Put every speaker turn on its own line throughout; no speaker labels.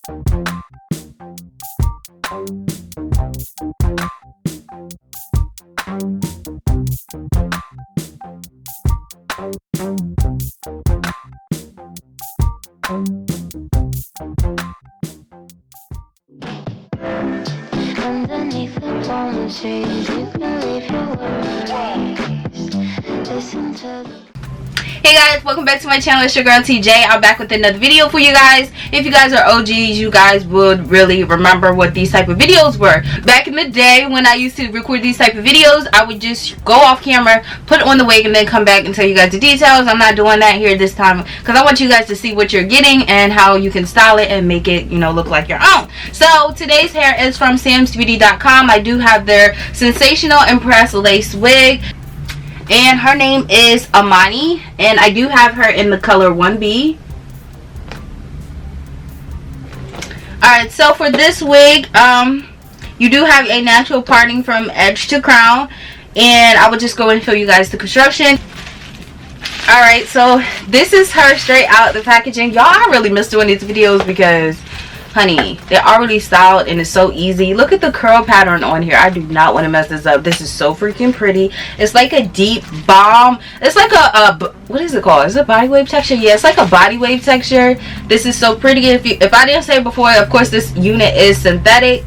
Underneath the palm trees, you can leave your worries. Listen to the
Hey guys, welcome back to my channel. It's your girl TJ. I'm back with another video for you guys. If you guys are OGs, you guys would really remember what these type of videos were. Back in the day when I used to record these type of videos, I would just go off camera, put on the wig, and then come back and tell you guys the details. I'm not doing that here this time because I want you guys to see what you're getting and how you can style it and make it, you know, look like your own. So today's hair is from samsbeauty.com. I do have their sensational impress lace wig. And her name is AMANI, and I do have her in the color 1B. Alright, so for this wig, you do have a natural parting from edge to crown, and I will just go and show you guys the construction. Alright, so this is her straight out the packaging. Y'all, I really miss doing these videos because, honey, they're already styled and it's so easy. Look at the curl pattern on here. I do not want to mess this up. This is so freaking pretty. It's like a deep balm. It's like a what is it called? Is it body wave texture? Yeah, it's like a body wave texture. This is so pretty. If I didn't say before, of course this unit is synthetic,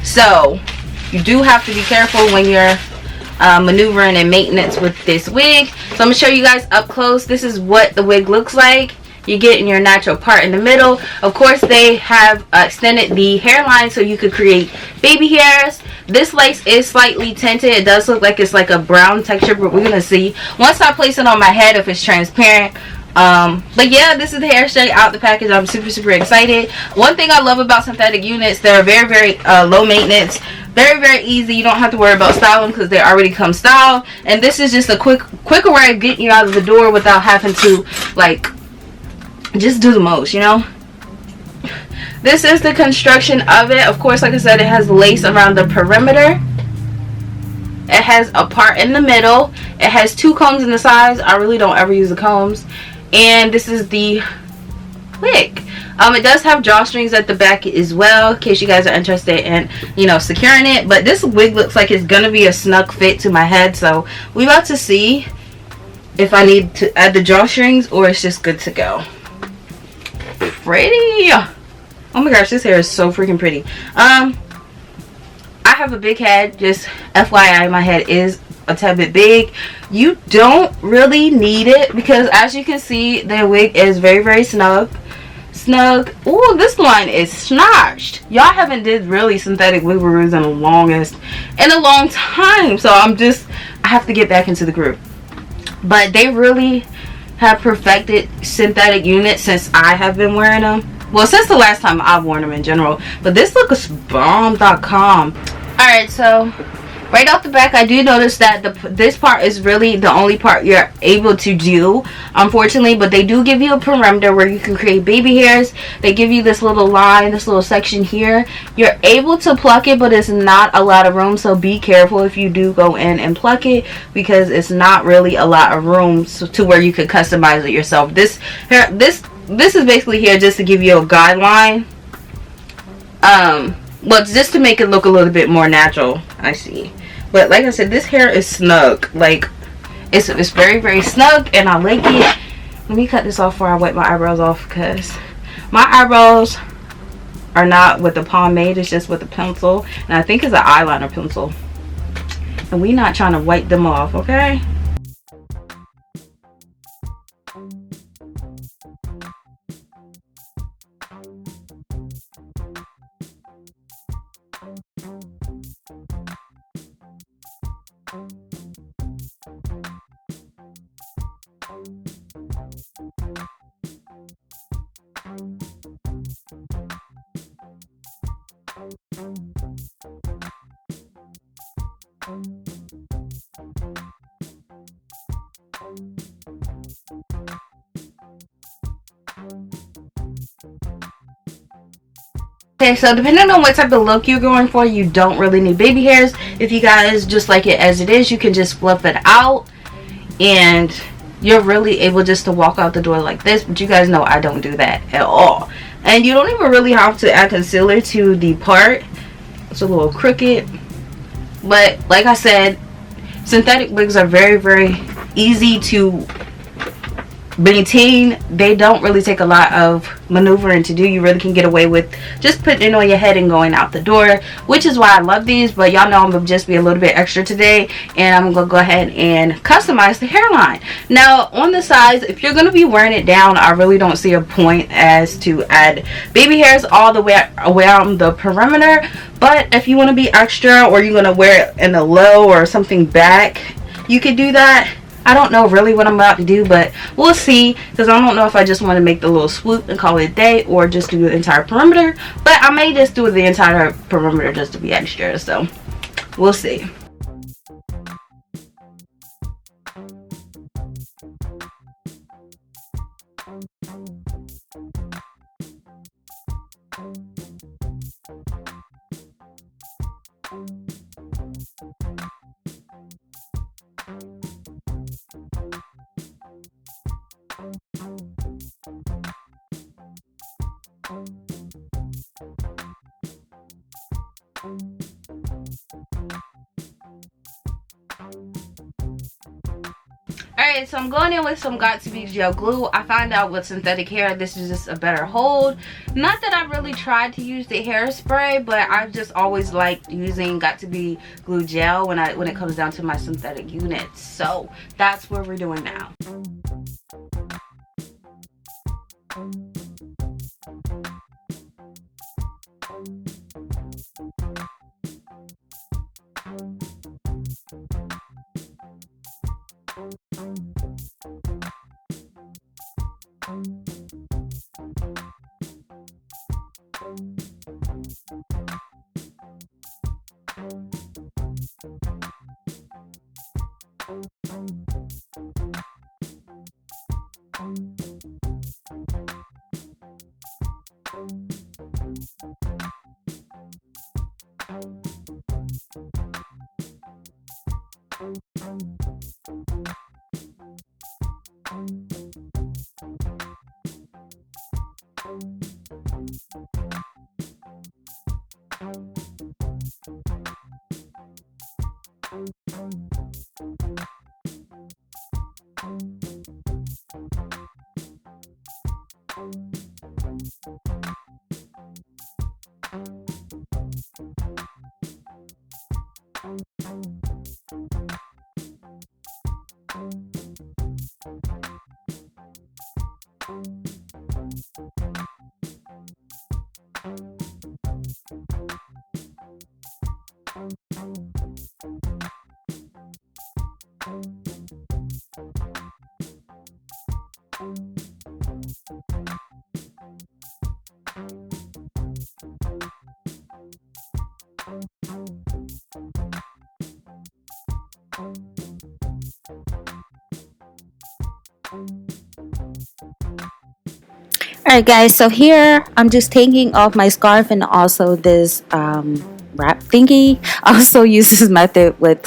so you do have to be careful when you're maneuvering and maintenance with this wig. So I'm gonna show you guys up close. This is what the wig looks like. You get in your natural part in the middle. Of course, they have extended the hairline so you could create baby hairs. This lace is slightly tinted. It does look like it's like a brown texture, but we're gonna see once I place it on my head if it's transparent. But yeah, this is the hair straight out the package. I'm super excited. One thing I love about synthetic units, they're very low maintenance, very easy. You don't have to worry about styling because they already come styled, and this is just a quicker way of getting you out of the door without having to like just do the most, you know. This is the construction of it. Of course, like I said, it has lace around the perimeter. It has a part in the middle. It has two combs in the sides. I really don't ever use the combs. And this is the wig. It does have drawstrings at the back as well, in case you guys are interested in, you know, securing it. But this wig looks like it's gonna be a snug fit to my head, so we're about to see if I need to add the drawstrings or it's just good to go. Pretty. Oh my gosh, this hair is so freaking pretty. I have a big head, just FYI, my head is a tad bit big. You don't really need it because as you can see, the wig is very snug. Oh, this line is snatched. Y'all haven't did really synthetic wig reviews in a long time, so I have to get back into the groove. But they really have perfected synthetic units since I have been wearing them. Well, since the last time I've worn them in general. But this looks bomb.com. Alright, so right off the back, I do notice that this part is really the only part you're able to do, unfortunately. But they do give you a perimeter where you can create baby hairs. They give you this little line, this little section here. You're able to pluck it, but it's not a lot of room, so be careful if you do go in and pluck it because it's not really a lot of room to where you could customize it yourself. This is basically here just to give you a guideline. Well, just to make it look a little bit more natural, I see. But like I said, this hair is snug. Like, it's very snug, and I like it. Let me cut this off before I wipe my eyebrows off because my eyebrows are not with the pomade. It's just with the pencil, and I think it's an eyeliner pencil. And we're not trying to wipe them off, okay? Okay, so depending on what type of look you're going for, you don't really need baby hairs. If you guys just like it as it is, you can just fluff it out and you're really able just to walk out the door like this. But you guys know I don't do that at all. And you don't even really have to add concealer to the part. It's a little crooked, but like I said, synthetic wigs are very, very easy to maintain. They don't really take a lot of maneuvering to do. You really can get away with just putting it on your head and going out the door, which is why I love these. But y'all know I'm gonna just be a little bit extra today, and I'm gonna go ahead and customize the hairline. Now on the sides, if you're gonna be wearing it down, I really don't see a point as to add baby hairs all the way around the perimeter. But if you want to be extra, or you're gonna wear it in a low or something back, you could do that. I don't know really what I'm about to do, but we'll see, because I don't know if I just want to make the little swoop and call it a day, or just do the entire perimeter. But I may just do the entire perimeter just to be extra, so we'll see. Alright, so I'm going in with some got2b gel glue. I found out with synthetic hair, this is just a better hold. Not that I really tried to use the hairspray, but I've just always liked using got2b glue gel when it comes down to my synthetic units. So that's what we're doing now. Alright guys, so here I'm just taking off my scarf and also this wrap thingy. I also use this method with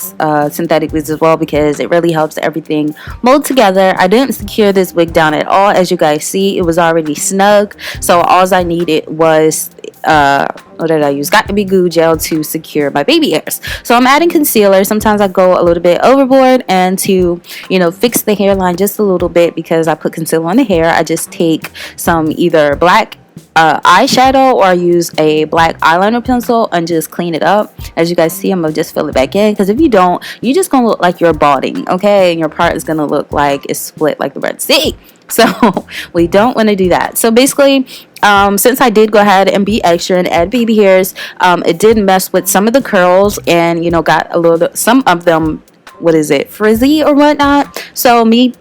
synthetic wigs as well, because it really helps everything mold together. I didn't secure this wig down at all. As you guys see, it was already snug, so all I needed was what did I use? got2b glue gel to secure my baby hairs. So I'm adding concealer. Sometimes I go a little bit overboard, and to, you know, fix the hairline just a little bit, because I put concealer on the hair, I just take some either black eyeshadow, or I use a black eyeliner pencil and just clean it up. As you guys see, I'm gonna just fill it back in, because if you don't, you're just gonna look like you're balding, okay? And your part is gonna look like it's split like the Red Sea. So we don't want to do that. So basically, since I did go ahead and be extra and add baby hairs, it did mess with some of the curls, and, you know, got a little bit, some of them, what is it, frizzy or whatnot. So me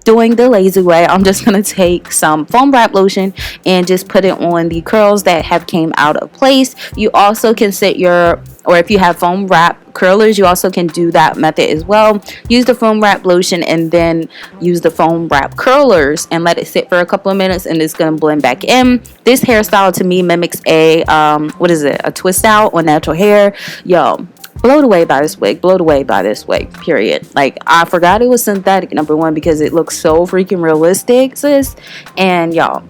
doing the lazy way, I'm just going to take some foam wrap lotion and just put it on the curls that have came out of place. You also can set your, or if you have foam wrap curlers, you also can do that method as well. Use the foam wrap lotion and then use the foam wrap curlers and let it sit for a couple of minutes, and it's going to blend back in. This hairstyle to me mimics a what is it, a twist out on natural hair. Yo, blown away by this wig, blown away by this wig, period. Like, I forgot it was synthetic, number one, because it looks so freaking realistic, sis. And y'all,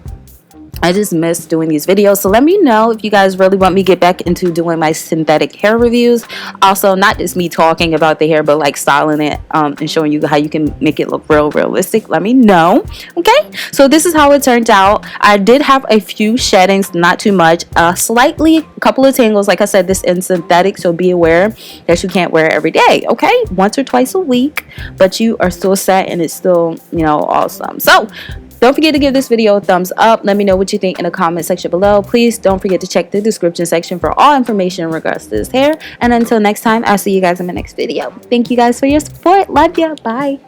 I just miss doing these videos. So let me know if you guys really want me to get back into doing my synthetic hair reviews. Also, not just me talking about the hair, but like styling it and showing you how you can make it look realistic. Let me know. Okay, so this is how it turned out. I did have a few sheddings, not too much, slightly a couple of tangles. Like I said, this is synthetic, so be aware that you can't wear it every day. Okay, once or twice a week, but you are still set and it's still, you know, awesome. So don't forget to give this video a thumbs up. Let me know what you think in the comment section below. Please don't forget to check the description section for all information in regards to this hair. And until next time, I'll see you guys in my next video. Thank you guys for your support. Love ya. Bye.